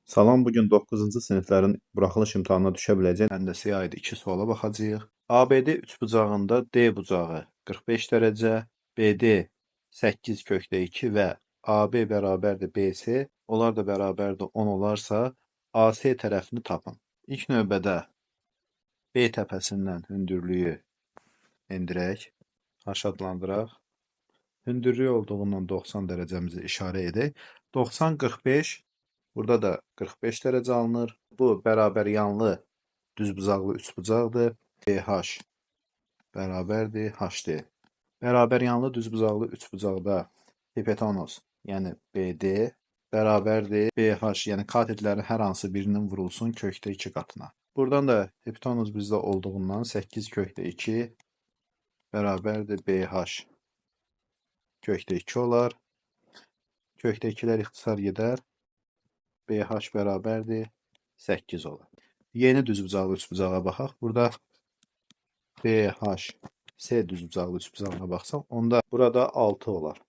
Salam, bugün 9-cu siniflərin buraxılış imtahanına düşə biləcək həndəsə yaydı 2 suala baxacağıq. ABD üçbucağında D bucağı 45 dərəcə, BD 8 kökdə 2 və AB bərabərdir BC, onlar da bərabərdir 10 olarsa, AC tərəfini tapın. İlk növbədə B təpəsindən hündürlüyü endirək, aşağıdlandıraq. Hündürlüyü olduğundan 90 dərəcəmizi işarə edək. 90, 45, burada da 45 dərəcə alınır. Bu bərabər yanlı düzbucaqlı üçbucaqdır. BH bərabərdir HD. Bərabər yanlı düzbucaqlı üçbucaqda hipotenuz, yəni BD bərabərdir BH, yəni katetlərin hər hansı birinin vurulsun kökdə 2 qatına. Buradan da hipotenuz bizdə olduğundan 8 kökdə 2 bərabərdir BH kökdə 2 olar. Kökdə 2-lər ixtisar gedər. BH bərabərdir 8 olar. Yeni düzbucaqlı üçbucağa baxaq. Burada BH C düzbucaqlı üçbucağına baxsaq, onda burada 6 olar.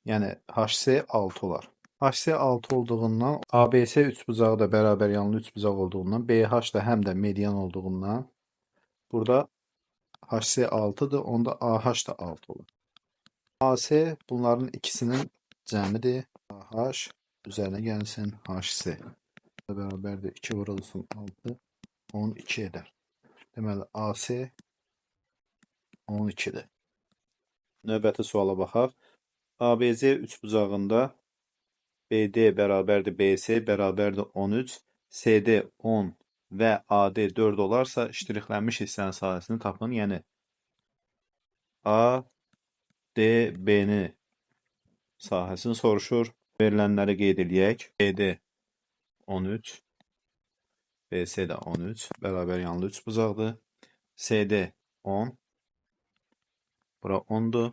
Yəni HC 6 olar. HC 6 olduğundan ABC üçbucağı da bərabər yanlı üçbucaq olduğundan BH da həm də median olduğundan burada HC 6-dır, onda AH da 6 olur. AC bunların ikisinin cəmidir. AH üzərinə gəlsin HC. Bərabərdir 2 vurulsun 6, 12 edər. Deməli, AC 12-dir. Növbəti suala baxaq. ABC üçbucağında BD bərabərdir BC bərabərdir 13, CD 10 və AD 4 olarsa, ştrixlənmiş hissənin sahəsini tapın. Yəni, ADB-ni sahəsini soruşur. Verilənləri qeyd eləyək. BD 13, BC də 13, bərabər yanlı üçbucaqdır. CD 10, bura 10-dur.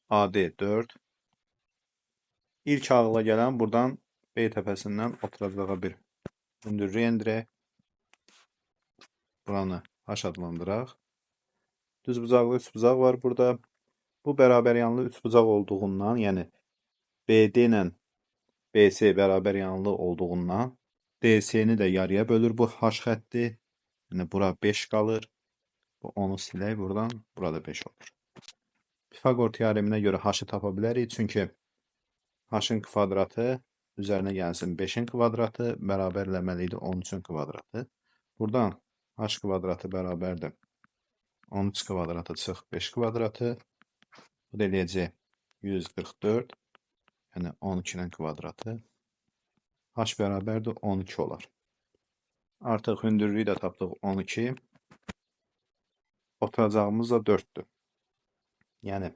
AD 4. İlk ağıla gələn buradan B təpəsindən oturacağa bir hündürlük endirək. Buranı H adlandıraq. Düzbucaqlı üçbucaq var burada. Bu bərabər yanlı üçbucaq olduğundan, yəni BD ilə BC bərabər yanlı olduğundan DC-ni də yarıya bölür bu H xətti. Yəni bura 5 qalır. Bu 10-u silək buradan. Burada 5 olur. Pifaqor teoreminə görə H-ı tapa bilərik. Çünki H-ın kvadratı üzərinə gəlsin 5-in kvadratı bərabərləməlidir 13-ün kvadratı. Buradan H kvadratı bərabərdir 13 kvadratı çıx 5 kvadratı. Bu da eləyəcək 144, yəni 12-nin kvadratı. H bərabərdir 12 olar. Artıq hündürlüyü də tapdıq 12. Oturacağımız da 4-dür. Yəni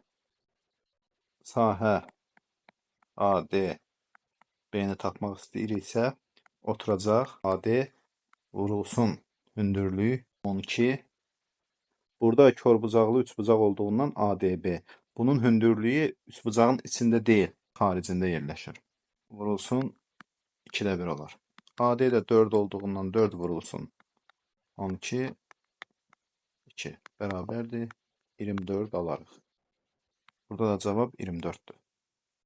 sahə AD B-ni tapmaq istəyiriksə, oturacaq AD vurulsun hündürlüyü 12. Burada körbucaqlı üçbucaq olduğundan ADB. Bunun hündürlüyü üçbucağın içində deyil, xaricində yerləşir. Vurulsun 2-də 1 olar. AD də 4 olduğundan 4 vurulsun 12, 2 bərabərdir 24 alarıq. Burada da cavab 24-dür.